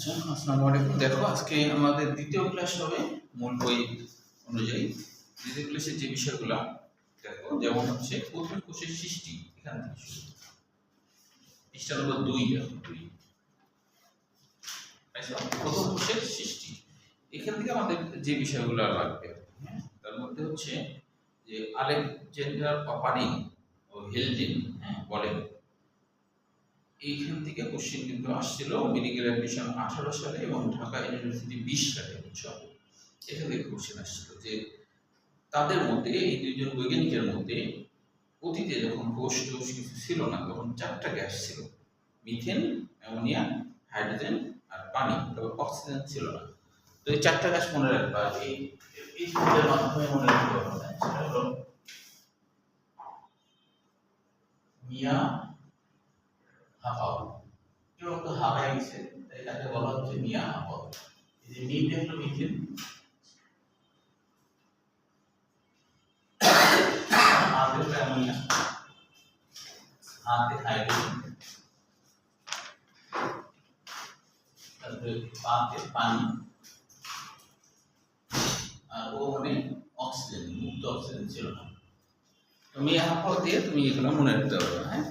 আচ্ছা, আসসালামু আলাইকুম। দেখো আজকে আমাদের দ্বিতীয় ক্লাস হবে মূল বই অনুযায়ী। দ্বিতীয় ক্লাসের যে বিষয়গুলো দেখো, যেমন হচ্ছে প্রথম কোষের সৃষ্টি, এখান থেকে শুরু। পৃষ্ঠা নম্বর 2 দেখো, 2 আচ্ছা, প্রথম কোষের সৃষ্টি এখান থেকে আমাদের যে বিষয়গুলো লাগবে, হ্যাঁ, তার মধ্যে হচ্ছে যে আলেকজান্ডার পাপানিন ও হেলডেন, হ্যাঁ, বলেন এইখান থেকে কোশ্চেন কিন্তু আসছিল মেডিকেল অ্যাডমিশন 18 সালে এবং ঢাকা ইউনিভার্সিটি 20 সালে, বুঝছো? এখান থেকে কোশ্চেন আসছিল যে তাদের মধ্যে, এই দুইজন বৈজ্ঞানিকের মধ্যে অতীতে যখন কোষ টোষ কিছু ছিল না, তখন 4টা গ্যাস ছিল: মিথেন, অ্যামোনিয়া, হাইড্রোজেন আর পানি, তবে অক্সিজেন ছিল না। তো এই 4টা গ্যাস মনে রাখবা, এই সূত্রের মাধ্যমে মনে রাখতে হবে। সেটা হলো মিয়া হাফাও, এবং তো হাফাই গেছে, তাই তাকে বলা হচ্ছে মিয়া হাফাও। এই যে মিথেন হলো মিথেন, হাতে হলো অ্যামোনিয়া, হাতে হাইড্রোজেন, তারপরে পাতে পানি, আর ও মানে অক্সিজেন, মুক্ত অক্সিজেন ছিল না। তো মিয়া হাফাও দিয়ে তুমি এগুলো মনে রাখতে পারবে, হ্যাঁ।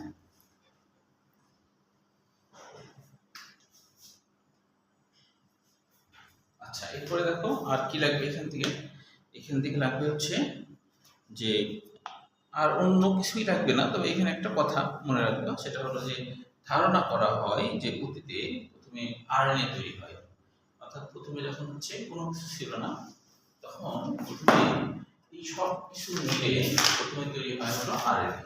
আচ্ছা, এরপরে দেখো আর কি লাগবে এখান থেকে লাগবে হচ্ছে যে আর অন্য কিছুই লাগবে না, তবে এখানে একটা কথা মনে রাখবে, সেটা হলো যে ধারণা করা হয় যে অতীতে প্রথমে আরএনএ তৈরি হয়, অর্থাৎ প্রথমে যখন হচ্ছে কোনো কিছু ছিল না, তখন প্রথমে এই সব কিছু মিলে প্রথমে তৈরি হয় হলো আরএনএ।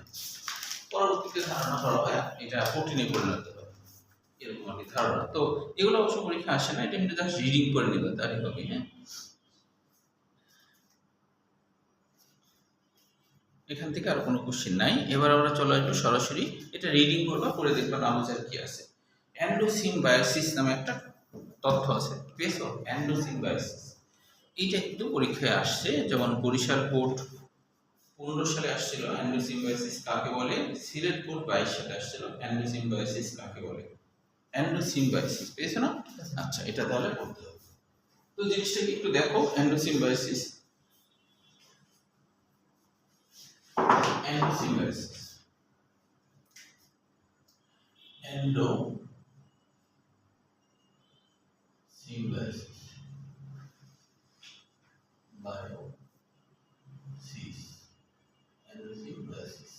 পরবর্তীতে ধারণা করা হয় এটা প্রোটিনে পরিণত হয়, এরকম আর কি ধারণা। তো এগুলো অবশ্য পরীক্ষা আসে না, এটা এমনি জাস্ট রিডিং করে নেবে, তারই হবে, হ্যাঁ। এখান থেকে আর কোনো কোশ্চেন নাই। এবার আমরা চলে আসবো সরাসরি, এটা রিডিং করবা, করে দেখবা নামাজের কি আছে। এন্ডোসিম্বায়োসিস নামে একটা তথ্য আছে, পেয়েছো? এন্ডোসিম্বায়োসিস এইটা কিন্তু পরীক্ষায় আসছে, যেমন বরিশাল বোর্ড 15 সালে আসছিল এন্ডোসিম্বায়োসিস কাকে বলে, সিলেট বোর্ড 22 সালে আসছিল এন্ডোসিম্বায়োসিস কাকে বলে। এন্ডোসিম্বায়োসিস পেয়েছো না? আচ্ছা, এটা তাহলে করতে হবে। তো জিনিসটাকে একটু দেখো, এন্ডোসিম্বায়োসিস এন্ডোসিম্বায়োসিস এন্ডোসিম্বায়োসিস বায়োসিস, এন্ডোসিম্বায়োসিস।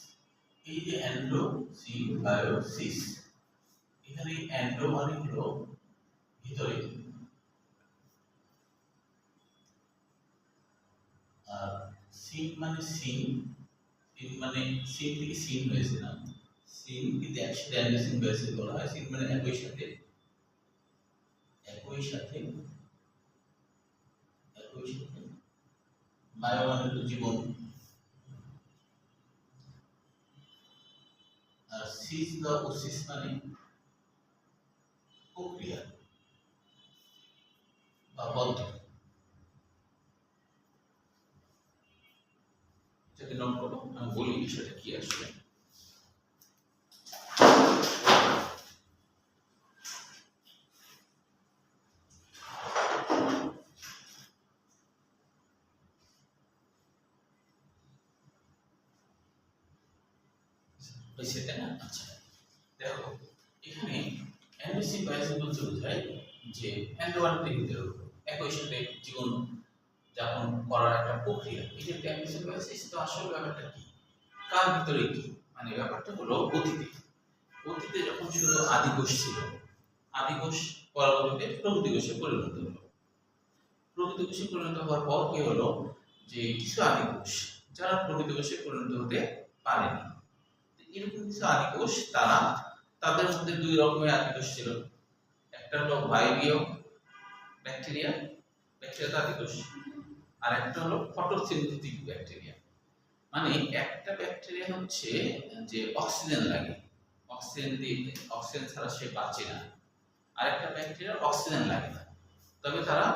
এই যে এন্ডোসিম্বায়োসিস, এখানে এন্ডো মানে হলো ভিতরে, আর সিন মানে সিন, সিন মানে সিন থেকে সিন হয়েছে না, সিন কিন্তু একসাথে এন্ডোসিম্বায়োসিস বলা হয়। সিন মানে একই সাথে, বায়ো মানে হলো জীবন, আর সিস বা ওসিস মানে প্রক্রিয়া বা পদ্ধতি। যদি নোট করো, আমি বলি বিষয়টা কি আসলে। আচ্ছা, দেখো এখানে এন্ডোসিম্বায়োসিস বলতে বোঝায় যে এন্ডোয়ার্মের ভিতরে একই সাথে জীবন যাপন করার একটা প্রক্রিয়া। এই যে এন্ডোসিম্বায়োসিস, তো আসলে ব্যাপারটা কি, কার ভিতরে কি, মানে ব্যাপারটা হলো অতীতে যখন শুধু আদিকোষ ছিল, আদিকোষ পরবর্তীতে প্রকৃতি কোষে পরিণত হলো। প্রকৃতি কোষে পরিণত হওয়ার পর কি হলো, যে কিছু আদিকোষ যারা প্রকৃতি কোষে পরিণত হতে পারেনি, এরকম কিছু আদিকোষ, তাদের মধ্যে 2 রকমের আদিকোষ ছিল। একটা হলো ভাইরিও ব্যাকটেরিয়া, ব্যাকটেরিয়া আদিকোষ, আর একটা হলো ফটোসিনথেটিক ব্যাকটেরিয়া। মানে একটা ব্যাকটেরিয়া হচ্ছে যে অক্সিজেন লাগে, অক্সিজেন ছাড়া সে বাঁচে না। আর একটা ব্যাকটেরিয়ার অক্সিজেন লাগে না, তবে তারা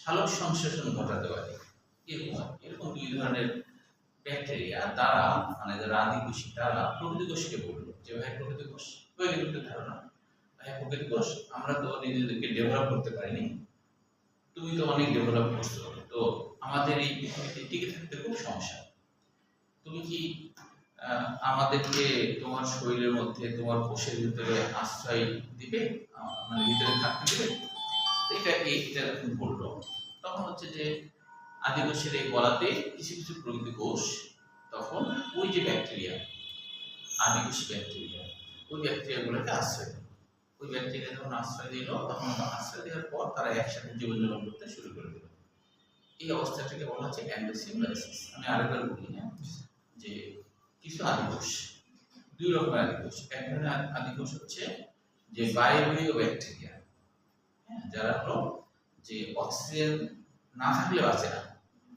সালোক সংশ্লেষণ ঘটাতে পারে। এরকম 2 ধরনের ব্যাকটেরিয়া, তারা মানে যারা আদিকোষী, তারা প্রকৃতি কোষকে বললো যে ভাই প্রকৃতি কোষ, বৈজ্ঞানিকদের ধারণা, প্রকৃত কোষ আমরা তো নিজেদেরকে ডেভেলপ করতে পারিনি, তুমি তো অনেক ডেভেলপ করছো, তো আমাদের এই পৃথিবীতে টিকে থাকতে খুব সমস্যা। তুমি কি আমাদেরকে তোমার শরীরের মধ্যে তোমার কোষের ভিতরে আশ্রয় দিবে, মানে ভিতরে থাকতে দিবে? এটা যখন বললো তখন হচ্ছে যে আদি কোষের এই বলাতে কিছু কিছু প্রকৃত কোষ তখন ওই যে ব্যাকটেরিয়া, আদি কোষ ব্যাকটেরিয়া, ওই ব্যাকটেরিয়াগুলোকে আশ্রয় দেয়। ওই ব্যাকটেরিয়া যখন আশ্রয় দিল তখন আশ্রয় দেওয়ার পর তারা একসাথে জীবনযাপন করতে শুরু করে দিল। এই অবস্থাটাকে বলা হচ্ছে এন্ডোসিম্বায়োসিস। আমি আরেকবার বলি, হ্যাঁ, যে কিছু আদিকোষ, দুই রকমের আদিকোষ। এক ধরনের আদিকোষ হচ্ছে যে বায়বীয় ব্যাকটেরিয়া, হ্যাঁ, যারা হলো যে অক্সিজেন না থাকলে বাঁচে না,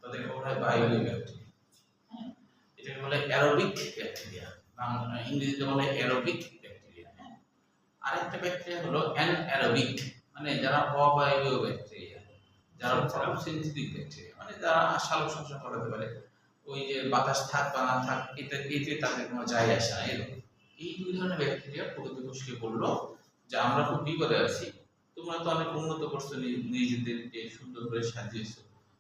তাদেরকে বলা হয় বায়বীয় ব্যাকটেরিয়া। হ্যাঁ, এটাকে বলে অ্যারোবিক ব্যাকটেরিয়া, ইংরেজিতে বলে অ্যারোবিক ব্যাকটেরিয়া। হ্যাঁ, আরেকটা ব্যাকটেরিয়া হলো অ্যানঅ্যারোবিক, মানে যারা অবায়বীয় ব্যাকটেরিয়া, যারা ফটোসিনথেটিক ব্যাকটেরিয়া, মানে যারা সালোক সংশ্লেষণ করাতে পারে, ওই যে বাতাস থাক বা না থাক এতে তাদের কোনো যায় আসে না, এরকম। এই দুই ধরনের ব্যাকটেরিয়া প্রকৃত কোষকে বললো যে আমরা খুব বিপদে আছি, তোমরা তো অনেক উন্নত করছো, নিজেদেরকে সুন্দর করে সাজিয়েছো,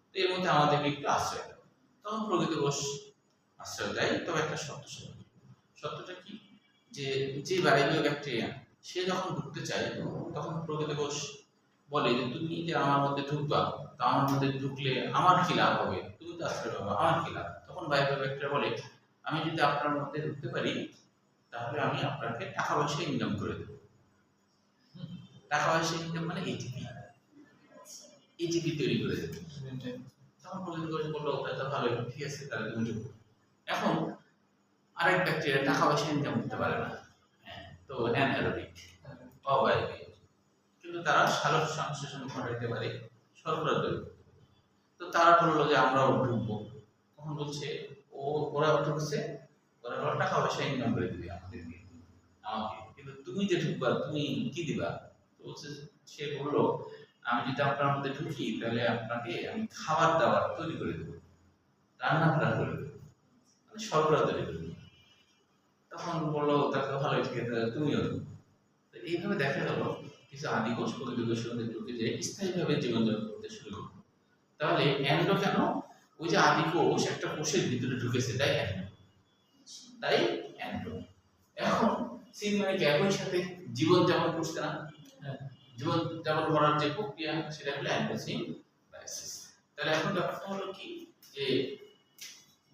তো এর মধ্যে আমাদেরকে একটু আশ্রয় দাও। তখন প্রকৃত কোষ আশ্রয় দেয়, তবে একটা শর্ত ছিল। শর্তটা কি? যে যে বায়বীয় ব্যাকটেরিয়া সে যখন ঢুকতে চায় তখন প্রকৃত কোষ বলে যে তুমি যে আমার মধ্যে ঢুকবা, তা আমার মধ্যে ঢুকলে আমার কি লাভ হবে, তুমি তো আশ্রয় পাবা, আমার কি লাভ? তখন বায়বীয় ব্যাকটেরিয়া বলে আমি যদি আপনার মধ্যে ঢুকতে পারি তাহলে আমি আপনাকে টাকা পয়সা ইনকাম করে দেবো। টাকা পয়সা ইনকাম মানে এটিপি তৈরি করে দেবে। তখন প্রকৃত কোষ বললো তাহলে ভালো, ঠিক আছে, তাহলে তুমি ঢুকো। এখন আরেক ব্যাকটেরিয়া টাকা পয়সা ইনকাম করতে পারে না, হ্যাঁ, তো অ্যানারোবিক, অবায়বীয়, কিন্তু তারা সালোক সংশ্লেষণ ঘটাইতে পারে, শর্করা তৈরি করতে পারে। তো তারা বললো যে আমরাও ঢুকবো। তখন বলছে ওরা ঢুকছে, ওরা টাকা পয়সা ইনকাম করে দিবে আমাকে, কিন্তু তুমি যে ঢুকবা তুমি কি দিবা? তো বলছে, সে বললো আমি যদি আপনার মধ্যে ঢুকি তাহলে আপনাকে আমি খাবার দাবার তৈরি করে দেবো, রান্না বান্না করে দেবো, মানে শর্করা তৈরি করে দেবো। তখন বললো তাকে ভালো, ঠিক আছে, তুমিও। তো এইভাবে দেখা গেল কিছু আদিকোষ প্রকৃত কোষের মধ্যে ঢুকে যে স্থায়ীভাবে জীবনযাপন করতে শুরু করলো। তাহলে অ্যান্ডো কেন? ওই যে আদিকোষ একটা কোষের ভিতরে ঢুকেছে, তাই অ্যান্ডো। এখন সিন মানে কি একই সাথে জীবনযাপন করছে না, জীবনযাপন করার যে প্রক্রিয়া সেটা হলো এন্ডোসিম্বায়োসিস। তাহলে এখন ব্যাপারটা হলো কি যে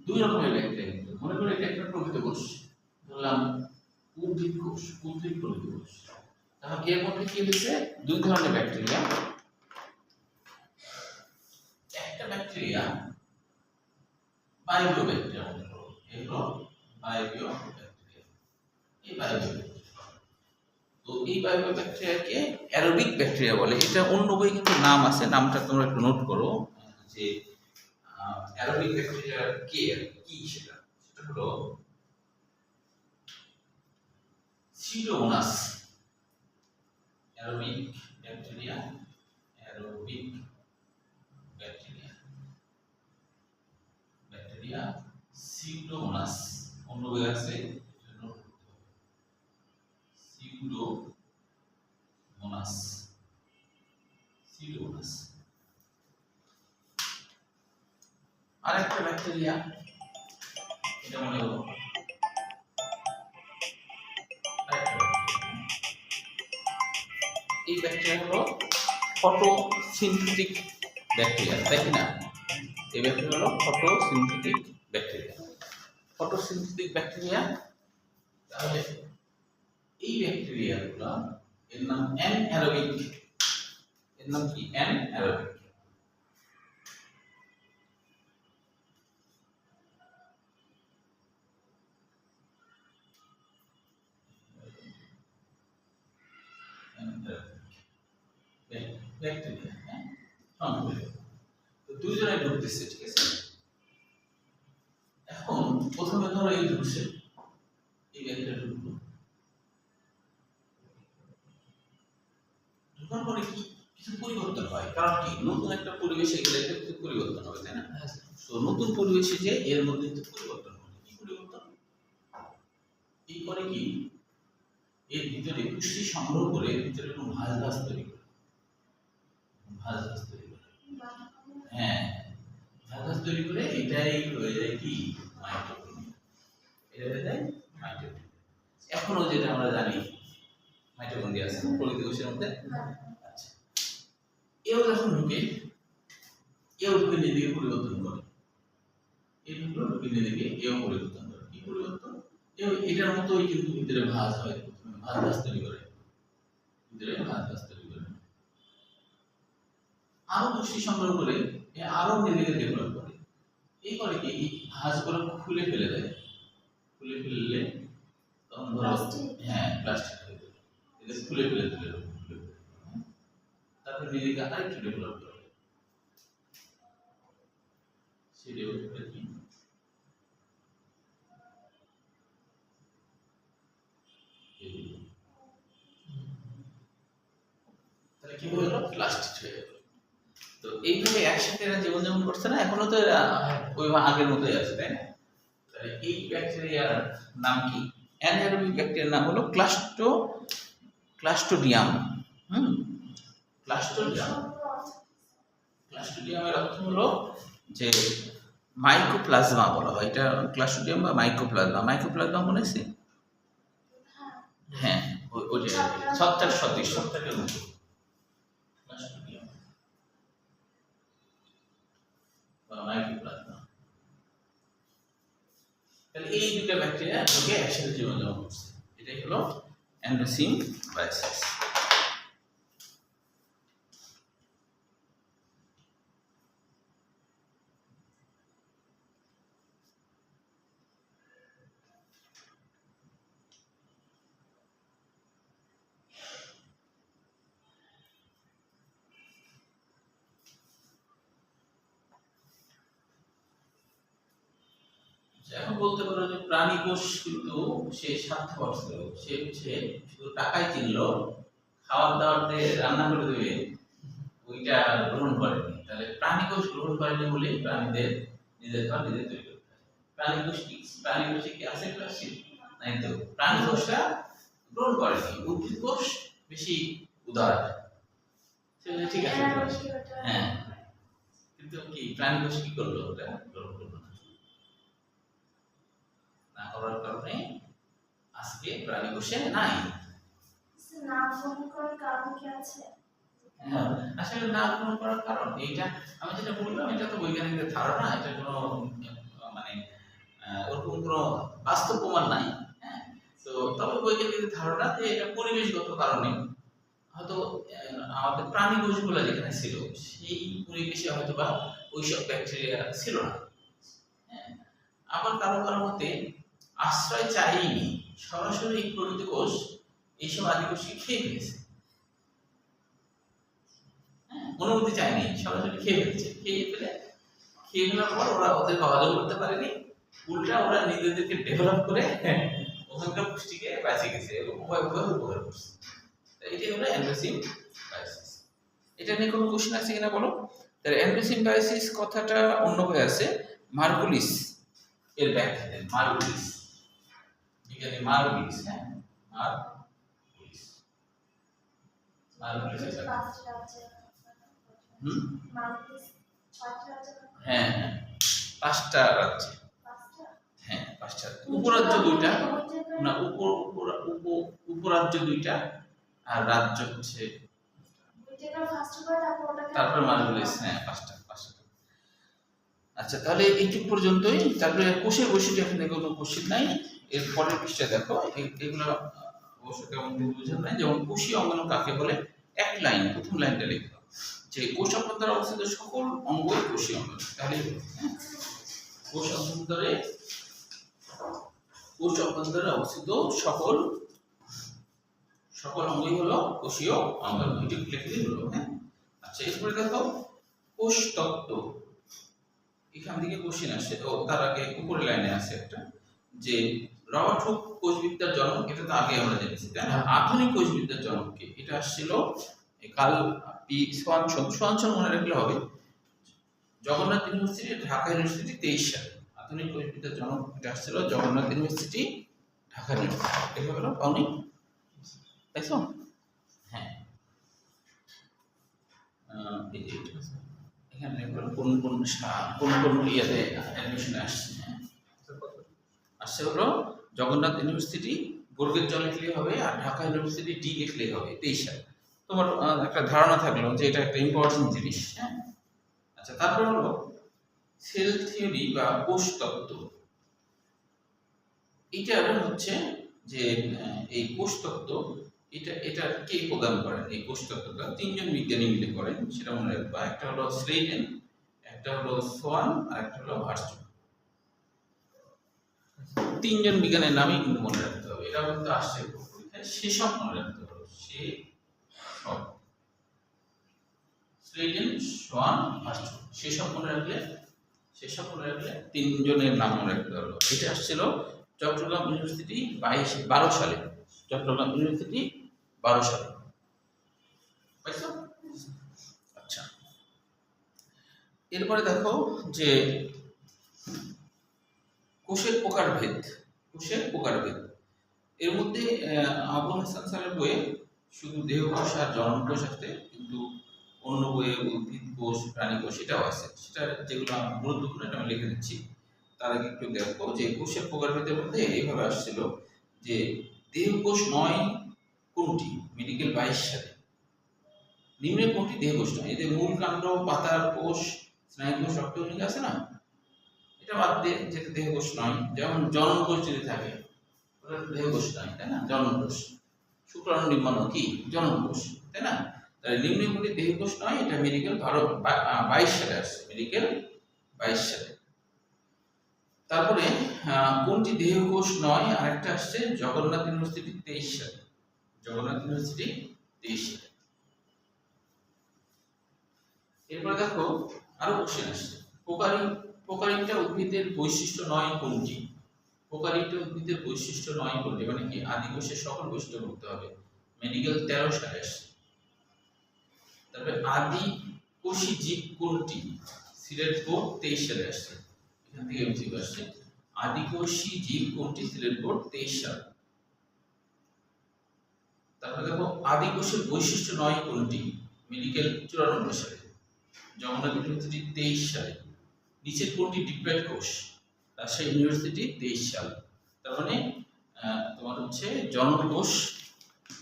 দুই রকমের ব্যাকটেরিয়া, মনে করি এটা একটা প্রকৃত কোষ, বললাম উদ্ভিদ কোষ, উদ্ভিদ প্রকৃত কোষ। তাহলে এর মধ্যে কি হয়েছে? দুই ধরনের ব্যাকটেরিয়া। একটা ব্যাকটেরিয়া বায়বীয় ব্যাকটেরিয়া, এগুলো বায়বীয় ব্যাকটেরিয়া। এই বায়বীয় ব্যাকটেরিয়া, তো এই বায়বীয় ব্যাকটেরিয়াকে অ্যারোবিক ব্যাকটেরিয়া বলে। এটা অন্য বই কিন্তু নাম আছে, নামটা তোমরা একটু নোট করো যে অ্যারোবিক ব্যাকটেরিয়া কি সেটা হলো pseudomonas. Aerobic bacteria, aerobic bacteria pseudomonas. অন্য বই আছে সিউডোমোনাস। আরেকটা ব্যাকটেরিয়া, এটা মনে করো এই ব্যাকটেরিয়া হলো ফটোসিনথেটিক ব্যাকটেরিয়া, তাই না? এই ব্যাকটেরিয়া হলো ফটোসিনথেটিক ব্যাকটেরিয়া। ফটোসিনথেটিক ব্যাকটেরিয়া, তাহলে এই ব্যাকটেরিয়াগুলো এর নাম অ্যানঅ্যারোবিক। এর নাম কি? অ্যানঅ্যারোবিক। ব্যাকটেরিয়া, হ্যাঁ, তো দুইজনে ঢুকতেছে, ঠিক আছে। এখন প্রথমে ধরো এই ঢুকছে, এই ব্যাকটেরিয়া ঢুকলো, ঢুকার পরে কি কিছু পরিবর্তন হয়, কারণ কি নতুন একটা পরিবেশে গেলে কিছু পরিবর্তন হবে, তাই না? তো নতুন পরিবেশে যে এর মধ্যে কিছু পরিবর্তন হবে। কি পরিবর্তন? এই করে কি এর ভিতরে পুষ্টি সংগ্রহ করে এর ভিতরে কোনো ভাঁজ তৈরি করে, হ্যাঁ ভাঁজ তৈরি করে এটাই হয়ে যায় কি মাইটোকন্ড্রিয়া, এটা হয়ে যায় মাইটোকন্ড্রিয়া। এখনো যেটা আমরা জানি মাইটোকন্ড্রিয়া আছে প্রকৃত কোষের মধ্যে। আচ্ছা, এও যখন ঢুকে এও ঢুকে নিজেকে পরিবর্তন করে, এই ঢুকে নিজেকে এও পরিবর্তন করে। কি পরিবর্তন? এটার মতোই কিন্তু ভিতরে ভাঁজ হয়, ভাঁজ তৈরি করে, ভিতরে ভাঁজ তৈরি করে, আরো পুষ্টি সংগ্রহ করে আরো নিজেকে ডেভেলপ করে। এই করে কি ভাঁজগুলো খুলে ফেলে দেয়, খুলে ফেললে তখন ধরো হ্যাঁ প্লাস্টিক হয়ে যাবে, এটা খুলে ফেলে দিলে তারপরে নিজেকে আরেকটু ডেভেলপ করে, সেই ডেভেলপটা কি তাহলে কি হলো প্লাস্টিক হয়ে গেল। তো এইভাবে একসাথে এরা জীবনযাপন করছে না, এখনো তো এরা ওই আগের মতোই আছে, তাই না? তাহলে এই ব্যাকটেরিয়ার নাম কি? অ্যানারোবিক ব্যাকটেরিয়ার নাম হলো ক্লাস্ট্রিডিয়াম। ক্লাস্ট্রিডিয়ামের অর্থ হলো যে মাইকোপ্লাজমা বলা হয়, এটা ক্লাস্ট্রিডিয়াম বা মাইকোপ্লাজমা মনে আছে? হ্যাঁ ওইটা ছত্রাক সদৃশ, ছত্রাকের মতো ক্লাস্ট্রিডিয়াম বা মাইকোপ্লাজমা। তাহলে এই দুটো ব্যাকটেরিয়া ঢুকে একসাথে জীবনযাপন করছে, এটাই হলো এন্ডোসিম্বায়োসিস। এখন বলতে পারো যে প্রাণী কোষ কিন্তু সে স্বার্থপর ছিল, সে হচ্ছে শুধু টাকাই চিনলো, খাবার দাবার রান্না করে দেবে ওইটা গ্রহণ করেনি। তাহলে প্রাণী কোষ গ্রহণ করেনি বলে প্রাণীদের নিজের খাবার নিজে তৈরি করতে হয়। প্রাণী কোষে কি আছে প্লাস্টিক নাই, তো প্রাণী কোষটা গ্রহণ করেনি। উদ্ভিদ কোষ বেশি উদার, সেটা ঠিক আছে, হ্যাঁ, কিন্তু কি প্রাণী কোষ কি করলো? ওটা গ্রহণ করলো না করার কারণে আজকে প্রাণী কোষে নাই। আসলে না গ্রহণ করার কারণ এইটা আমি যেটা বললাম, এটা তো বৈজ্ঞানিকদের ধারণা, এটা কোনো মানে ওরকম কোনো বাস্তব প্রমাণ নাই। হ্যাঁ, তো তবে বৈজ্ঞানিকদের ধারণা যে এটা পরিবেশগত কারণে হয়তো আমাদের প্রাণী কোষগুলো যেখানে ছিল সেই পরিবেশে হয়তো বা ওইসব ব্যাকটেরিয়া ছিল না। হ্যাঁ, আবার কারো কারো মতে আশ্রয় চাইনি, সরাসরি প্রকৃত কোষ এইসব আদিকোষকে খেয়ে ফেলেছে। অনুমতি চায়নি, সরাসরি খেয়ে ফেলছে। খেয়ে ফেলার পর ওরা ওদেরকে হজম করতে পারেনি, উল্টা ওরা নিজেদেরকে ডেভেলপ করে ওখানকার পুষ্টিকে বাঁচে গেছে এবং উভয় উপকার করছে। এটাই হলো এন্ডোসিম্বায়োসিস। এটা নিয়ে কোনো কোশ্চেন আছে কিনা বলো? তাহলে এন্ডোসিম্বায়োসিস কথাটা অন্য হয়ে আছে, মার্গুলিস এর ব্যাখ্যা দেন। মার্গুলিস, বিজ্ঞানী মার্গুলিস, হ্যাঁ মার্গুলিস হ্যাঁ পাঁচটা রাজ্যে, হ্যাঁ পাঁচটা, উপরাজ্য দুইটা, না উপরাজ্য দুইটা আর রাজ্য হচ্ছে, তারপরে মার্গুলিস, হ্যাঁ পাঁচটা। আচ্ছা, তাহলে এইটুক পর্যন্তই। তারপরে কোষের বৈশিষ্ট্য, এখানে কোনো কোশ্চেন নাই। এর পরের পৃষ্ঠা দেখো, এগুলো অবশ্য কেমন বুঝেন নাই। যেমন কোষীয় অঙ্গাণু কাকে বলে? এক লাইন, প্রথম লাইনটা লিখো যে কোষ অভ্যন্তরে অবস্থিত সকল অঙ্গই কোষীয় অঙ্গাণু। তাহলে কোষ অভ্যন্তরে অবস্থিত সকল অঙ্গই হলো কোষীয় অঙ্গাণু, এটি লিখে দিই হলো। হ্যাঁ, আচ্ছা, এরপরে দেখো কোষ তত্ত্ব। এখান থেকে কোশ্চেন আসে, ও তার আগে উপরের লাইনে আছে একটা যে রবার্ট হুক কোষবিদ্যার জনক, এটা তো আগে আমরা জেনেছি, তাই না? আধুনিক কোষবিদ্যার জনক কে? এটা আসছিল কাল পি সোয়ানসন, মনে রাখলে হবে, জগন্নাথ ইউনিভার্সিটি, ঢাকা ইউনিভার্সিটি 23 সালে। আধুনিক কোষবিদ্যার জনক এটা আসছিল জগন্নাথ ইউনিভার্সিটি, ঢাকা ইউনিভার্সিটি। এটা হলো পাউনি তাইছো? হ্যাঁ, এই যে এখানে কোন কোন কোন কোন ইয়েতে অ্যাডমিশনে আসছে, হ্যাঁ আসছে হলো জগন্নাথ ইউনিভার্সিটি বর্গের জ লিখলেই হবে, আর ঢাকা ইউনিভার্সিটি ডি লিখলেই হবে 23 সাল। তোমার একটা ধারণা থাকলো যে এটা একটা ইম্পর্টেন্ট জিনিস, হ্যাঁ। আচ্ছা, তারপর হলো সেল থিওরি বা কোষ তত্ত্ব। এটা হচ্ছে যে এই কোষ তত্ত্ব, এটা কে প্রদান করেন? এই কোষ তত্ত্বটা তিনজন বিজ্ঞানী মিলে করেন, সেটা মনে রাখবা। একটা হলো স্লেইডেন, একটা হলো সোয়ান, আর একটা হলো ভার্চু। তিনজন বিজ্ঞানীর নামই কিন্তু মনে রাখতে হবে, এটা কিন্তু আসছে পরীক্ষায়। সেসব মনে রাখতে হবে, সেসব, স্লেইডেন, সোয়ান, ভার্চু, সেসব মনে রাখলে তিনজনের নাম মনে রাখতে পারবো। এটা আসছিল চট্টগ্রাম ইউনিভার্সিটি 12 সালে, চট্টগ্রাম ইউনিভার্সিটি 12 সালে, পাইছো? আচ্ছা, এরপরে দেখো যে কোষের প্রকারভেদ। এর মধ্যে আবুল হাসান স্যারের বইয়ে শুধু দেহকোষ আর জননকোষ আছে, কিন্তু অন্য বইয়ে উদ্ভিদ কোষ, প্রাণী কোষ এটাও আছে। সেটা যেগুলো গুরুত্বপূর্ণ এটা আমি লিখে দিচ্ছি। তার আগে একটু দেখো যে কোষের প্রকারভেদের মধ্যে এইভাবে আসছিল যে দেহকোষ নয় কোনটি? মেডিকেল 22 সালে। নিম্নের কোনটি দেহকোষ নয়? এদের মূল কাণ্ড, পাতার কোষ, স্নায়ুকোষ, রক্তকণিকা আছে না, এটা বাদ দিয়ে যেটা দেহকোষ নয়। যেমন জননকোষ যদি থাকে, ওটা দেহকোষ নয়, তাই না? জননকোষ, শুক্রাণু নির্মাণ কি জননকোষ, তাই না? তাহলে নিম্নে কোনটি দেহকোষ নয়? এটা মেডিকেল 22 সালে আসছে, মেডিকেল 22 সালে। তারপরে কোনটি দেহকোষ নয়? আরেকটা আসছে জগন্নাথ ইউনিভার্সিটি 23 সালে, জগন্নাথ ইউনিভার্সিটি 23 সালে। এরপর দেখো আরো কোশ্চেন আসছে। প্রোকারিওটা উদ্ভিদের বৈশিষ্ট্য নয় কোনটি? প্রোকারিওটা উদ্ভিদের বৈশিষ্ট্য নয় কোনটি মানে কি? আদি কোষের সকল বৈশিষ্ট্য করতে হবে, মেডিকেল 13 সালে আসছে। তারপরে আদি কোষী জীব কোনটি? সিলেট বোর্ড 23 সালে আসছে, এখান থেকে এমসিকিউ আসছে। আদি কোষী জীব কোনটি? সিলেট বোর্ড 23 সাল। তারপরে দেখো আদি কোষের বৈশিষ্ট্য নয় কোনটি? মেডিকেল 94 সালে, জগন্নাথ ইউনিভার্সিটি 23 সালে। নিচের কোনটি ডিপ্লয়েড কোষ? রাজশাহী ইউনিভার্সিটি 23 সাল। তার মানে তোমার হচ্ছে জননকোষ,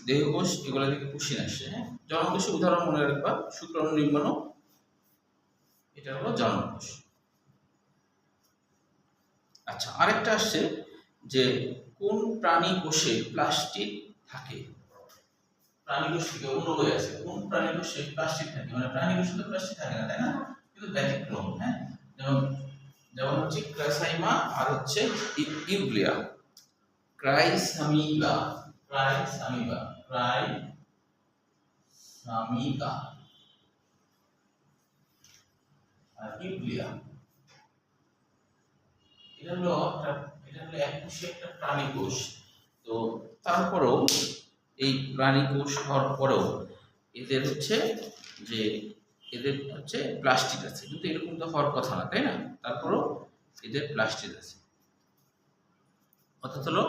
দেহকোষ, এগুলো থেকে কোশ্চেন আসছে, হ্যাঁ। জননকোষের উদাহরণ মনে রাখবা, শুক্রাণু নির্মাণ, এটা হলো জননকোষ। আচ্ছা, আরেকটা আসছে যে কোন প্রাণী কোষে প্লাস্টিক থাকে? প্রাণী কোষ থেকে অন্য বই আছে, কোন প্রাণী কোষে প্লাস্টিক থাকে? মানে প্রাণী কোষে তো প্লাস্টিক থাকে না, তাই না? কিন্তু ব্যতিক্রম, হ্যাঁ। যেমন হচ্ছে ক্রাইসাইমা আর হচ্ছে ইউগ্লিয়া। ক্রাইসামিবা আর ইউগ্লিয়া, এটা হলো এককোষী একটা প্রাণী কোষ। তো তারপরেও এই প্রাণী কোষ হওয়ার পরেও এদের হচ্ছে প্লাস্টিক আছে, কিন্তু এরকম তো হওয়ার কথা না, তাই না? তারপরেও এদের প্লাস্টিক আছে, অর্থাৎ হলো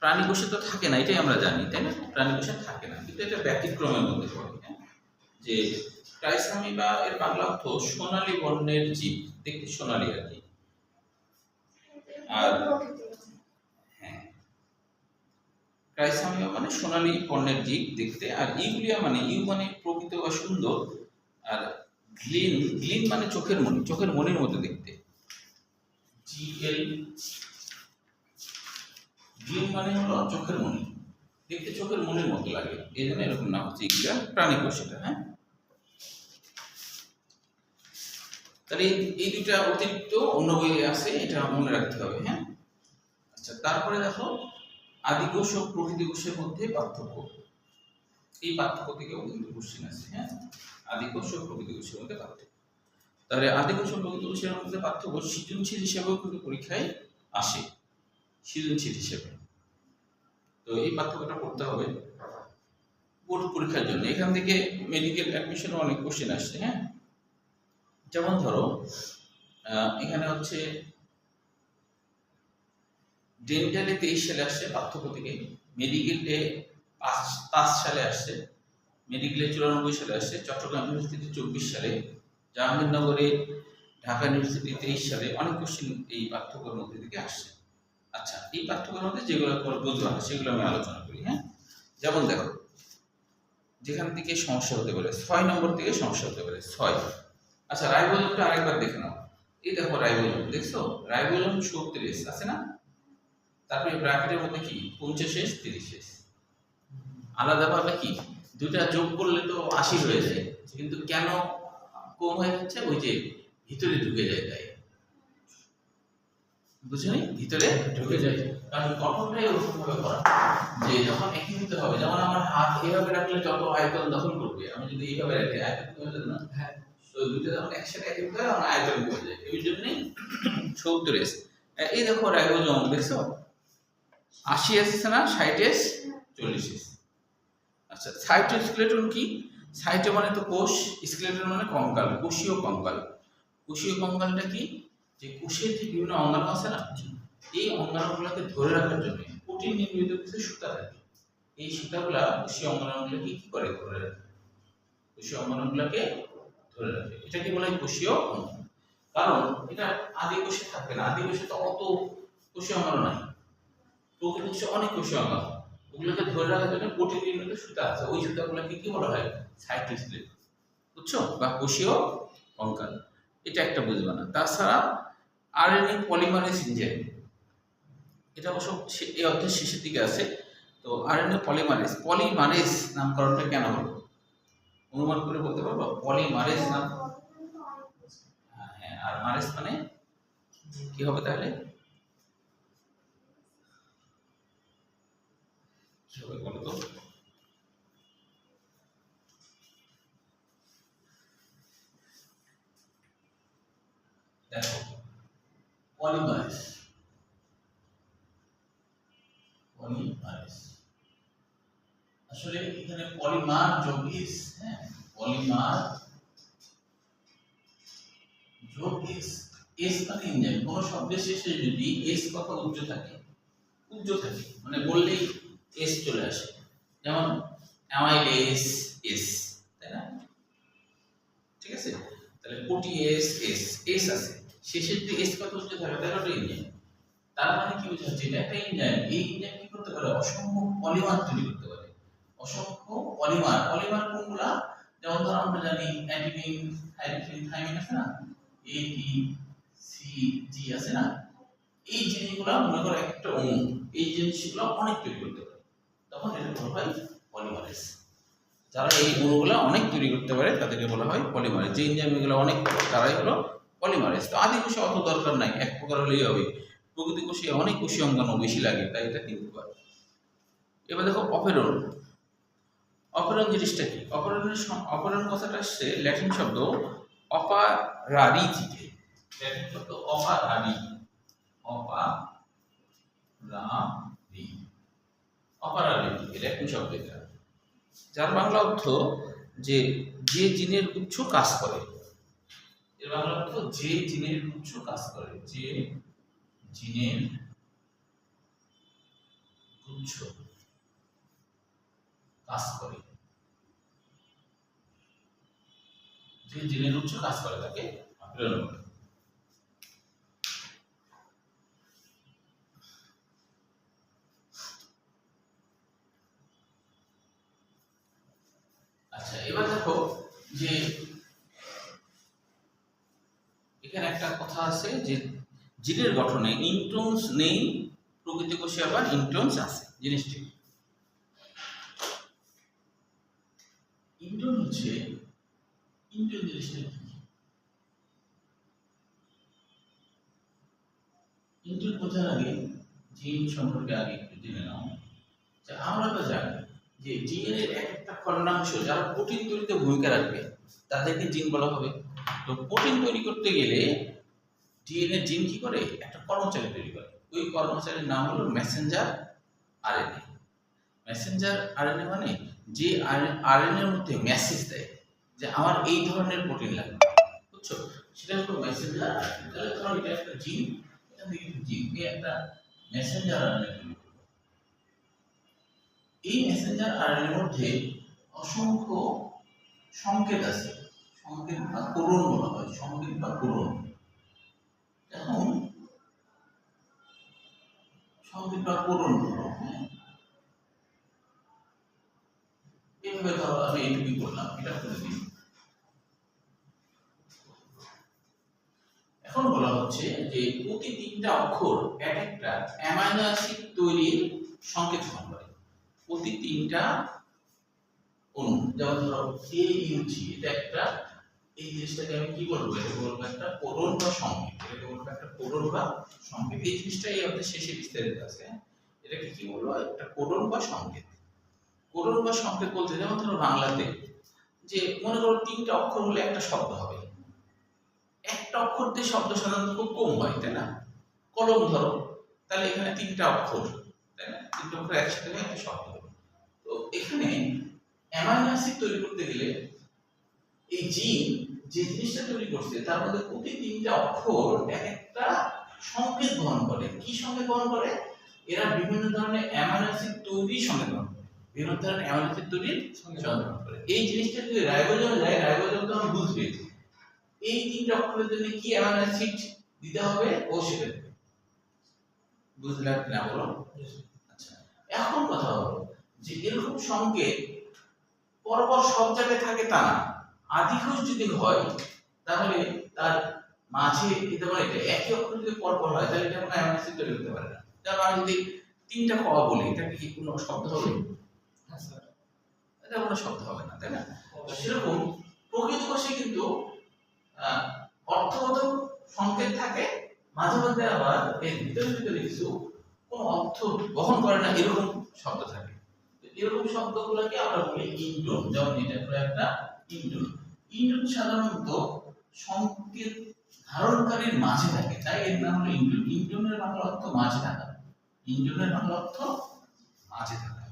প্রাণী কোষে তো থাকে না, এটাই আমরা জানি, তাই না? প্রাণী কোষে থাকে না, কিন্তু এটা ব্যতিক্রমের মধ্যে পড়ে, হ্যাঁ। যে ক্রাইসামিবা এর বাংলা অর্থ সোনালী বর্ণের জীব, দেখতে সোনালী আর কি। আর হ্যাঁ, ক্রাইসামিবা মানে সোনালী বর্ণের জীব দেখতে। আর ইউগ্লিয়া মানে প্রকৃত বা সুন্দর, আর গ্লিন মানে চোখের মনির মতো দেখতে। গ্লিন মানে হলো চোখের মনি, দেখতে চোখের মনির মতো লাগে, এই জন্য এরকম নাম হচ্ছে ইউগ্লিয়া, প্রাণী কোষ এটা, হ্যাঁ। তাহলে এই দুইটা অতিরিক্ত অন্য বইয়ে আছে, এটা মনে রাখতে হবে, হ্যাঁ। আচ্ছা, তারপরে দেখো আদি কোষ ও প্রকৃতি কোষের মধ্যে পার্থক্য। এই পার্থক্য থেকেও কিন্তু কোশ্চেন আছে, হ্যাঁ। আদি কোষ ও প্রকৃতি কোষের মধ্যে পার্থক্য। তাহলে আদি কোষ ও প্রকৃতি কোষের মধ্যে পার্থক্য সৃজনশীল হিসেবেও কিন্তু পরীক্ষায় আসে, সৃজনশীল হিসেবে। তো এই পার্থক্যটা পড়তে হবে বোর্ড পরীক্ষার জন্য। এখান থেকে মেডিকেল অ্যাডমিশনে অনেক কোশ্চেন আসছে, হ্যাঁ। যেমন ধরো এখানে হচ্ছে ডেন্টালে 23 সালে আসছে পার্থক্য থেকে, মেডিকেলে তাস সালে আসছে, মেডিকেলে 94 সালে আসছে, চট্টগ্রাম ইউনিভার্সিটি 24 সালে, জাহাঙ্গীরনগরে, ঢাকা ইউনিভার্সিটি 23 সালে অনেক কোশ্চেন এই পাঠ্যক্রমের মধ্যে থেকে আসছে। আচ্ছা, এই পাঠ্যক্রমের মধ্যে যেগুলো বুঝবো না সেগুলো আমি আলোচনা করি। হ্যাঁ, যেমন দেখো, যেখান থেকে সমস্যা হতে পারে 6 নম্বর থেকে সমস্যা হতে পারে 6। আচ্ছা, রাইবোজোমটা আরেকবার দেখে নাও। এই দেখো রাইবোজোম, দেখছো রাইবোজোম 36 আছে না, তারপরে ব্র্যাকেটের মধ্যে কি 50 30। আলাদাভাবে কি দুটা যোগ করলে তো 80 হয়ে যায়, কিন্তু কেন কম হয়ে যাচ্ছে? ওই যে ভিতরে ঢুকে যায়, তাই বুঝলি, ভিতরে ঢুকে যায়, কারণ গঠনটাই ওরকম ভাবে করা যে যখন একীভূত হবে, যেমন আমার হাত এইভাবে রাখলে যত আয়তন দখল করবে, আমি যদি এইভাবে রাখি আয়তন কমে যাবে না? হ্যাঁ, তো দুটো যখন একসাথে একীভূত হয় তখন আয়তন কমে যায়, এই জন্যই 36। এই দেখো রাইবোজোম দেখছো 80 আসছে না, 60 40। আচ্ছা, সাইটোস্কেলেটন কি? সাইটো মানে তো কোষ, স্কেলেটন মানে কঙ্কাল, কোষীয় কঙ্কাল। কোষীয় কঙ্কালটা কি? যে কোষের যে বিভিন্ন অঙ্গাণু আছে না, এই অঙ্গাণুগুলোকে ধরে রাখার জন্য প্রোটিন নির্মিত কিছু সুতা থাকে। এই সুতাগুলা কোষীয় অঙ্গাণুগুলোকে কি করে ধরে রাখে? কোষীয় অঙ্গাণুগুলোকে ধরে রাখে। এটাকে বলা হয় কোষীয় অঙ্গাণু। কারণ এটা আদি কোষে থাকবে না, আদি কোষে তো অত কোষীয় অঙ্গাণু নাই, প্রকৃত কোষে অনেক কোষীয় অঙ্গাণু। ওগুলোকে ধরে রাখার জন্য প্রোটিন নির্মিত সুতা আছে, ওই সুতাগুলোকে কি বলা হয়? সাইটোস্কেলেটন। বুঝছো? বা কোষীয় কঙ্কাল। এটা একটা বুঝবে না। তাছাড়া আরএনএ পলিমারেজ এনজাইম, এটা অবশ্য এই অধ্যায়ের শেষের দিকে আছে। তো আরএনএ পলিমারেজ নামকরণটা কেন হলো অনুমান করে বলতে পারবো? পলিমারেজ নাম, হ্যাঁ, আর মারেজ মানে কি হবে তাহলে? কি হবে বলো তো? দেখো, পলিমারেজ আসলে এখানে পলিমার যোগ এস, হ্যাঁ, পলিমার যোগ এস। এস মানে এনজাইম, কোন শব্দের শেষে যদি এস কথা উজ্জ থাকে মানে বললেই এস চলে আসে, যেমন অ্যামাইলেজ এস, তাই না? ঠিক আছে, তাহলে প্রোটিএস এস, এস আছে শেষে যদি এস কথা উজ্জ থাকে তাহলে ওটা এনজাইম। তার মানে কি বোঝাচ্ছে? এটা একটা এনজাইম, এই এনজাইম কি করতে পারে? অসংখ্য পলিমার তৈরি করতে পারে। অসংখ্য পলিমার কোনগুলা? যেমন ধরো আমরা জানি অ্যাডিনিন, হাইড্রোজেন, থাইমিন আছে না, এ টি সি জি আছে না, এই জিনিসগুলো মনে করো একটা অণু, এই জিনিসগুলো অনেক তৈরি করতে পারে, তখন এটা বলা হয় পলিমারেজ। যারা এই অণুগুলো অনেক তৈরি করতে পারে তাদেরকে বলা হয় পলিমারেজ। যে এনজাইমগুলো অনেক তারাই হলো পলিমারেজ। তো আদি কোষে অত দরকার নাই, এক প্রকার হলেই হবে। প্রকৃতি কোষে অনেক কোষীয় অঙ্গাণু বেশি লাগে, তাই এটা কিন্তু পারে। এবার দেখো অপেরণ। অপেরণ জিনিসটা কি? অপেরণ কথাটা আসছে ল্যাটিন শব্দ অপারারি থেকে। ল্যাটিন শব্দ অপারারি, অপারারি থেকে ল্যাটিন শব্দ এটা, যার বাংলা অর্থ যে জিনের উচ্চ কাজ করে। এর বাংলা অর্থ যে জিনের উচ্চ কাজ করে, যে জিনের উচ্চ কাজ করে, যে জিনের উচ্চ কাজ করে তাকে অপেরণ বলে। আচ্ছা, এবার দেখো যে এখানে একটা কথা আছে যে জিনের গঠনে ইন্ট্রনস নেই, প্রকৃতি কোষে আবার ইন্ট্রনস আছে। জিনিসটি ইন্ট্রন হচ্ছে, ইন্ট্রন জিনিসটা কি? ইন্ট্রন বোঝার আগে জিন সম্পর্কে আগে একটু জেনে নাও। যে আমরা তো জানি যে জিনের এক একটা খণ্ডাংশ যারা প্রোটিন তৈরিতে ভূমিকা রাখবে তাদেরকে জিন বলা হবে। তো প্রোটিন তৈরি করতে গেলে ডিএনএ জিন কি করে? একটা কর্মচারী তৈরি করে, ওই কর্মচারীর নাম হলো মেসেঞ্জার আরএনএ। মেসেঞ্জার আরএনএ মানে যে আরএনএ এর মধ্যে মেসেজ দেয় যে আমার এই ধরনের প্রোটিন লাগবে, বুঝছো? সেটা হলো মেসেঞ্জার আরএনএ। তাহলে ধরো এটা একটা জিন, এটা থেকে জিন, এই একটা মেসেঞ্জার আরএনএ তৈরি করবে। এই মেসেঞ্জার আরএনএর মধ্যে অসংখ্য সংকেত আছে, সংকেত বা কোডন বলা হয়, সংকেত বা কোডন। এখন সংকেত বা কোডন হলো, এইভাবে ধরো আমি এইটুকু করলাম, এটা করে দিই। এখন বলা হচ্ছে যে প্রতি তিনটা অক্ষর এক একটা অ্যামাইনো অ্যাসিড তৈরির সংকেত বহন করে। প্রতি তিনটা অণু, যেমন ধরো AUG, এটা একটা, এই জিনিসটাকে আমি কি বলবো, এটা বলবো একটা কোডন বা সংকেত, এটাকে বলবো একটা কোডন বা সংকেত। এই জিনিসটা এই অর্থে শেষে বিস্তারিত আছে, এটাকে কি বলবো, একটা কোডন বা সংকেত। কোডন বা সংকেত বলতে যেমন ধরো বাংলাতে যে মনে করো তিনটা অক্ষর হলে একটা শব্দ হবে, একটা অক্ষর দিয়ে শব্দ সাধারণত খুব কম হয়, তাই না? কলম ধরো, তাহলে এখানে তিনটা অক্ষর, তাই না? তিনটা অক্ষর একসাথে হয়ে একটা শব্দ হবে। তো এখানে অ্যামাইনো অ্যাসিড তৈরি করতে গেলে এই জিন যে জিনিসটা তৈরি করছে তার মধ্যে প্রতি তিনটা অক্ষর এক একটা সংকেত বহন করে। কি সংকেত বহন করে? এরা বিভিন্ন ধরনের অ্যামাইনো অ্যাসিড তৈরির সংকেত বহন করে, বিভিন্ন ধরনের অ্যামাইনো অ্যাসিড তৈরির সংকেত বহন করে। এই জিনিসটা যদি রাইবোজোমে যায়, রাইবোজোম তো আমরা বুঝবে এই তিনটা অক্ষরের জন্য কি অ্যামাইনো অ্যাসিড দিতে হবে, ও সেটা দেবে। বুঝলে না বলো? আচ্ছা, এখন কথা হলো যে এরকম সংকেত পরপর সব জায়গায় থাকে তা না। আদিঘোষ যদি হয় তাহলে তার মাঝে দিতে পারে, এটা একই অক্ষর যদি পরপর হয় তাহলে এটা কোনো অ্যামাইনো অ্যাসিড তৈরি করতে পারে না। যেমন আমি যদি তিনটা ক বলি, এটা কি কোনো শব্দ হবে? হ্যাঁ স্যার, এটা কোনো শব্দ হবে না, তাই না? সেরকম প্রকৃত কোষে কিন্তু অর্থগত সংকেত থাকে, মাঝে মধ্যে আবার এর ভিতরে ভিতরে কিছু কোনো অর্থ বহন করে না এরকম শব্দ থাকে। এরকম শব্দগুলোকে আমরা বলি ইন্টোন। যেমন এটা হলো একটা ইন্টোন। ইন্টোন সাধারণত সংকেত ধারণকারীর মাঝে থাকে, তাই এর নাম হলো ইন্টোন। ইন্টোনের বাংলা অর্থ মাঝে থাকা, ইন্টোনের বাংলা অর্থ মাঝে থাকা।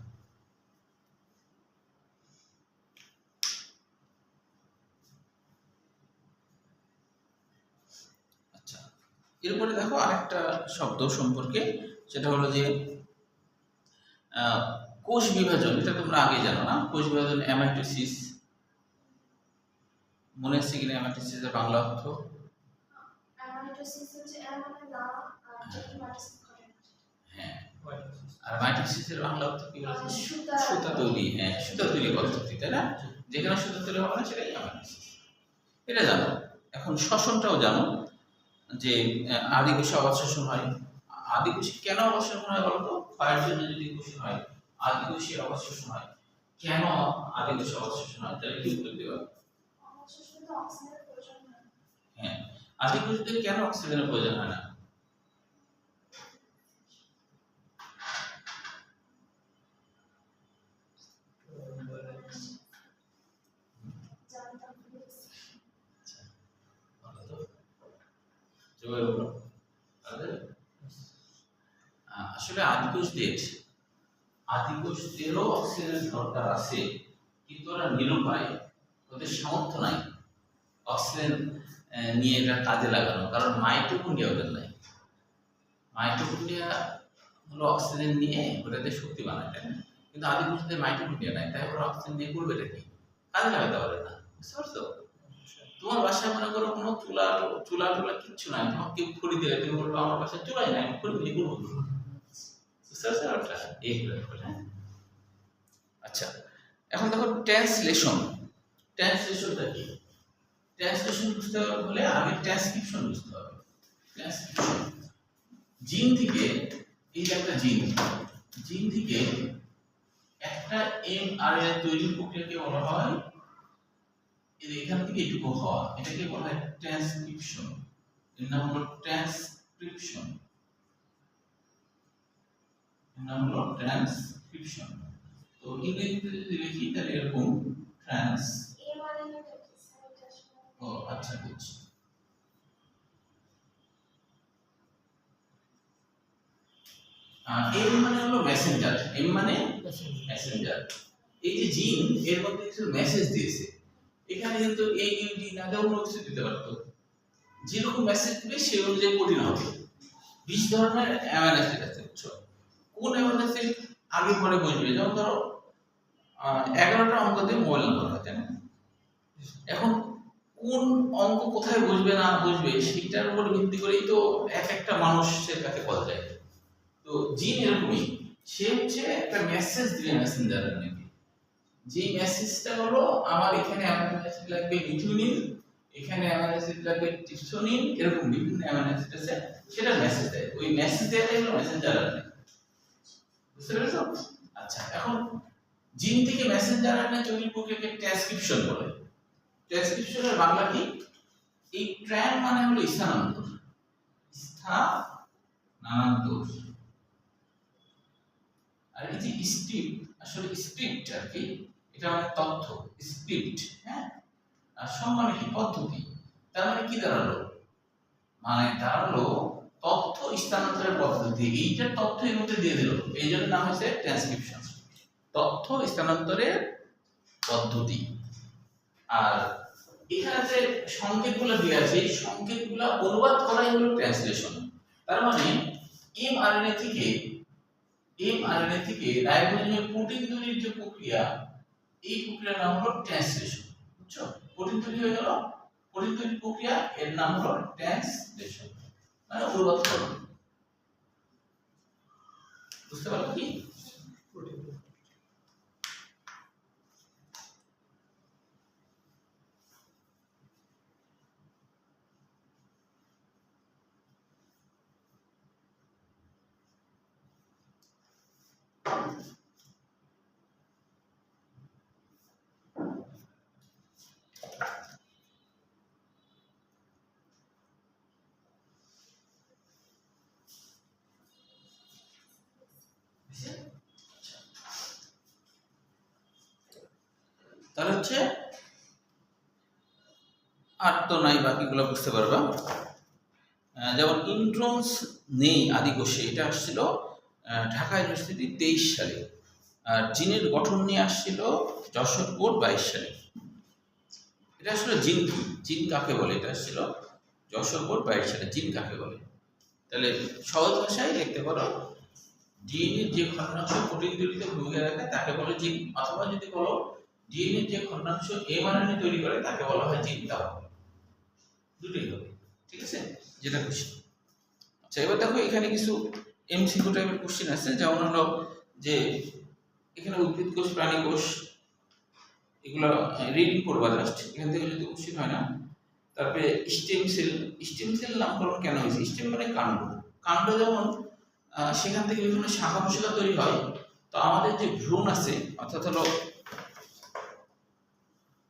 আচ্ছা, এরপরে দেখো আরেকটা শব্দ সম্পর্কে, সেটা হলো যে কোষ বিভাজন। এটা তোমরা আগে জানো না, কোষ বিভাজন অ্যামাইটোসিস। মনে আছে কিনা অ্যামাইটোসিসের বাংলা অর্থ? অ্যামাইটোসিস হচ্ছে অ্যামাইনো না, আর যেটি মাইটোসিস করে। হ্যাঁ, আর মাইটোসিসের বাংলা অর্থ কি বলছো? সুতা তৈরি। হ্যাঁ, সুতা তৈরি পদ্ধতি, তাই না? যেখানে সুতা তৈরি হবে না সেটাই অ্যামাইটোসিস, এটা জানো। এখন শ্বসনটাও জানো যে আদিকোষে অবাধ শ্বসন হয়। আদিকোষে কেন অবাধ শ্বসন হয় বলো তো? ক্ষয়ের জন্য যদি কোষ হয়, আদিকোষে অবাধ শ্বসন হয়। কেন আদিকোষে অবাধ শ্বসন হয়? তাহলে কি উত্তর দেবা? হ্যাঁ, আদিকোষে কেন অক্সিজেনের প্রয়োজন হয় না? আসলে আদিকোষদেরও অক্সিজেনের দরকার আছে, কিন্তু ওরা নিরুপায়, ওদের সামর্থ্য নাই অক্সিজেন নিয়ে এটা কাজে লাগানো, কারণ মাইটোকন্ড্রিয়া ওদের নাই। মাইটোকন্ড্রিয়া হলো অক্সিজেন নিয়ে ওটাতে শক্তি বানায়, তাই না? কিন্তু আদিকোষদের মাইটোকন্ড্রিয়া নাই, তাই ওরা অক্সিজেন নিয়ে করবে এটা কি? কাজে লাগাতে পারে না। বুঝতে পারছো? তোমার বাসায় মনে করো কোনো চুলা টুলা কিচ্ছু নাই, তোমাকে কেউ খড়ি দিলে তুমি বলবো আমার বাসায় চুলাই নাই, আমি খড়ি দিয়ে করবো। বুঝতে পারছো? এইগুলো। হ্যাঁ, আচ্ছা, এখন দেখো ট্রান্সলেশন। ট্রান্সলেশনটা কি? ট্রান্সলেশন বুঝতে হলে আগে ট্রান্সক্রিপশন বুঝতে হবে। ট্রান্সক্রিপশন জিন থেকে, এই যে একটা জিন থেকে একটা এমআরএনএ তৈরির প্রক্রিয়াকে বলা হয়, এখান থেকে এটুকু হওয়া, এটাকে বলা হয় ট্রান্সক্রিপশন। এর নাম হলো ট্রান্সক্রিপশন। এর নাম হলো ট্রান্সক্রিপশন। তো ইংরেজিতে যদি লিখি তাহলে এরকম ট্রান্স, ও আচ্ছা বুঝছি। এম মানে হলো মেসেঞ্জার, এম মানে মেসেঞ্জার। এই যে জিন, এর মধ্যে কিছু মেসেজ দিয়েছে, এখানে কিন্তু AUG না দেওয়া অন্য কিছু দিতে পারতো। যেরকম মেসেজ দিবে সে অনুযায়ী প্রোটিন হবে। 20 ধরনের অ্যামাইনো অ্যাসিড আছে, বুঝছো? কোন অ্যামাইনো অ্যাসিড আগে পরে বুঝবে। যেমন ধরো 11টা অঙ্ক দিয়ে মোবাইল নাম্বার হয়, তাই না? এখন কোন অঙ্ক কোথায় বুঝবে না বুঝবে সেটার উপর ভিত্তি করেই তো এক একটা মানুষের কাছে বলা যায়। তো জিন এরকমই, সে হচ্ছে একটা মেসেজ দিবে মেসেঞ্জারের নাকি, যে মেসেজটা হলো আমার এখানে অ্যামাইনো অ্যাসিড লাগবে মিথিওনিন, এখানে অ্যামাইনো অ্যাসিড লাগবে ট্রিপসোনিন, এরকম বিভিন্ন অ্যামাইনো অ্যাসিড আছে, সেটা মেসেজ দেয়। ওই মেসেজ দেওয়াটাই হলো মেসেঞ্জার আরএনএ। বুঝতে পেরেছো? আচ্ছা, এখন জিন থেকে মেসেঞ্জার আরএনএ তৈরির প্রক্রিয়াকে ট্রান্সক্রিপশন বলে। ট্রান্সক্রিপশনের বাংলা কি? এই ট্রান মানে হলো স্থানান্তর, স্থানান্তর। আর এই যে স্ক্রিপ্ট, আসলে স্ক্রিপ্ট আর কি, এটা মানে তথ্য, স্ক্রিপ্ট, হ্যাঁ। আর সম্মানে কি? পদ্ধতি। তার মানে কি দাঁড়ালো? মানে দাঁড়ালো তথ্য স্থানান্তরের পদ্ধতি। এইটা তথ্য এর মধ্যে দিয়ে দিল, এই জন্য নাম হয়েছে ট্রান্সক্রিপশন, তথ্য স্থানান্তরের পদ্ধতি। আর এখানে যে সংকেতগুলো দেওয়া আছে, এই সংকেতগুলো অনুবাদ করাই হলো ট্রান্সলেশন। তার মানে এমআরএনএ থেকে রাইবোজোমে প্রোটিন তৈরির যে প্রক্রিয়া, এই প্রক্রিয়ার নাম হলো ট্রান্সলেশন। বুঝছো? প্রোটিন তৈরি হয়ে গেল, প্রোটিন তৈরির প্রক্রিয়া, এর নাম হলো ট্রান্সলেশন, মানে অনুবাদ করা। বুঝতে পারলে কি? তাহলে হচ্ছে আর তো নাই, বাকিগুলো বুঝতে পারবা। যেমন ইন্ট্রন্স নেই আদি কোষে, এটা আসছিল ঢাকা ইউনিভার্সিটি 23 সালে। আর জিনের গঠন নিয়ে আসছিল যশোর বোর্ড 22 সালে। এটা আসলে জিন কি, জিন কাকে বলে, এটা আসছিল যশোর বোর্ড 22 সালে। জিন কাকে বলে? তাহলে সহজ ভাষায় লিখতে পারো, ডিএনএর যে খন্ডাংশ প্রোটিন তৈরিতে ভূমিকা রাখে তাকে বলে জিন, অথবা যদি বলো ডিএনএর যে খন্ডাংশ এমআরএনএ তৈরি করে তাকে বলা হয় জিন। তাও দুটোই হবে, ঠিক আছে, যেটা খুশি। আচ্ছা, এবার দেখো এখানে কিছু এমসিকিউ টাইপের কোশ্চেন আছে। যেমন হলো যে এখানে উদ্ভিদ কোষ, প্রাণী কোষ, এগুলো রিডিং করবা জাস্ট, এখান থেকে যদি কোশ্চেন হয় না। তারপরে স্টেম সেল, স্টেম সেল নামকরণ কেন হয়েছে? স্টেম মানে কাণ্ড, কাণ্ড যেমন সেখান থেকে বিভিন্ন শাখা প্রশাখা তৈরি হয়। তো আমাদের যে ভ্রূণ আছে, অর্থাৎ হলো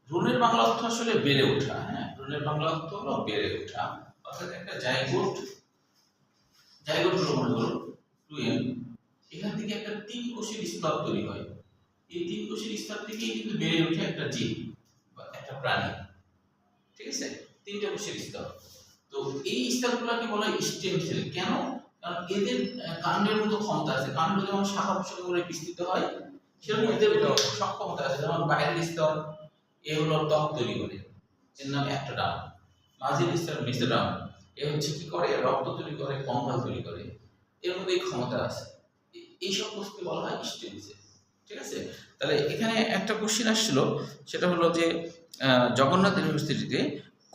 ভ্রূণের বাংলা অর্থ আসলে বেড়ে ওঠা, হ্যাঁ, ভ্রূণের বাংলা অর্থ হলো বেড়ে ওঠা। অর্থাৎ একটা জাইগোট, জাইগোট হলো মনে করো 2n, এখান থেকে একটা 3 কোষের স্তর তৈরি হয়। এই 3 কোষের স্তর থেকেই কিন্তু বেড়ে ওঠে একটা জীব বা একটা প্রাণী, ঠিক আছে, 3টা কোষের স্তর। তো এই স্তরগুলোকে বলা হয় স্টেম সেল। কেন? কারণ এদের কাণ্ডের মতো ক্ষমতা আছে। কাণ্ড যেমন শাখা প্রশাখা করে বিস্তৃত হয়, সেরকম এদের সক্ষমতা আছে। যেমন বাইরের স্তর, এ হলো ত্বক তৈরি করে, এর নাম অ্যাক্টোডার্ম। মাঝের স্তর মেসোডার্ম, এ হচ্ছে কি করে? রক্ত তৈরি করে, কঙ্কাল তৈরি করে, এর মধ্যে এই ক্ষমতা আছে। এইসব বস্তুকে বলা হয় স্টেম সেল, ঠিক আছে। তাহলে এখানে একটা কোশ্চেন আসছিল, সেটা হলো যে জগন্নাথ ইউনিভার্সিটিতে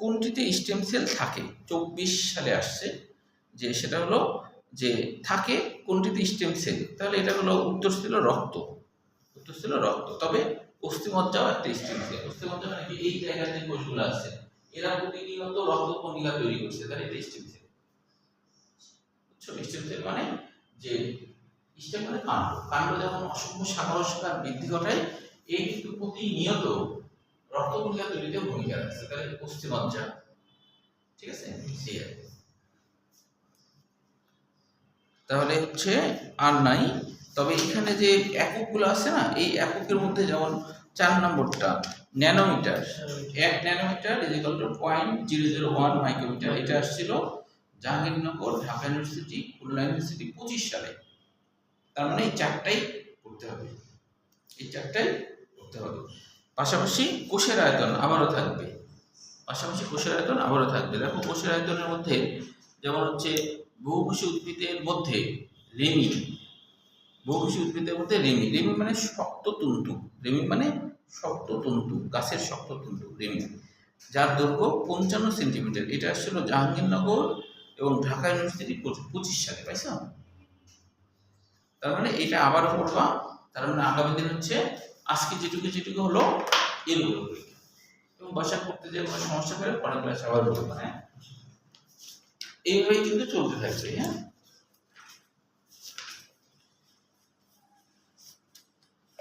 কোনটিতে স্টেম সেল থাকে? 24 সালে আসছে, যে সেটা হলো যে থাকে কোনটিতে স্টেম সেল। তাহলে এটা হলো উত্তর ছিল রক্ত, উত্তর ছিল রক্ত। তবে অস্থিমজ্জাও একটা স্টেম সেল। অস্থিমজ্জা মানে কি? এই জায়গায় যে কোষগুলো আছে এরা প্রতিনিয়ত রক্ত কণিকা তৈরি করছে, তাহলে এটা স্টেম সেল। বুঝছো? স্টেম সেল মানে যে স্টেম মানে কাণ্ড, কাণ্ড যখন অসংখ্য শাখা প্রশাখা বৃদ্ধি ঘটায়, এই কিন্তু প্রতিনিয়ত রক্ত কণিকা তৈরিতে ভূমিকা রাখছে, তাহলে অস্থিমজ্জা, ঠিক আছে। তাহলে হচ্ছে আর নাই। তবে এখানে যে এককগুলো আছে না, এই এককের মধ্যে যেমন 4 নম্বরটা nanometre, 1 nanometre equal to 0.001 micrometre, এটা আসছিল জাহাঙ্গীরনগর, ঢাকা ইউনিভার্সিটি, খুলনা ইউনিভার্সিটি 25 সালে। তার মানে এই 4টাই করতে হবে, এই 4টাই করতে হবে। পাশাপাশি কোষের আয়তন আবারও থাকবে, পাশাপাশি কোষের আয়তন আবারও থাকবে। দেখো কোষের আয়তনের মধ্যে যেমন হচ্ছে বহুকোষী উদ্ভিদের মধ্যে রেমি, বহুকোষী উদ্ভিদের মধ্যে রেমি, রেমি মানে শক্ত তন্তু, রেমি মানে শক্ত তন্তু, গাছের শক্ত তন্তু রেমি, যার দৈর্ঘ্য 55 সেন্টিমিটার। এটা আসছিল জাহাঙ্গীরনগর এবং ঢাকা ইউনিভার্সিটি 25 সালে, পাইছো? তার মানে এটা আবার পড়বা। তার মানে আগামী দিন হচ্ছে আজকে যেটুকু হলো এরগুলো পরীক্ষা, এবং বাসা করতে যে কোনো সমস্যা পেলে পরের ক্লাসে আবার বলবো। হ্যাঁ, এইভাবেই কিন্তু চলতে থাকবে। হ্যাঁ।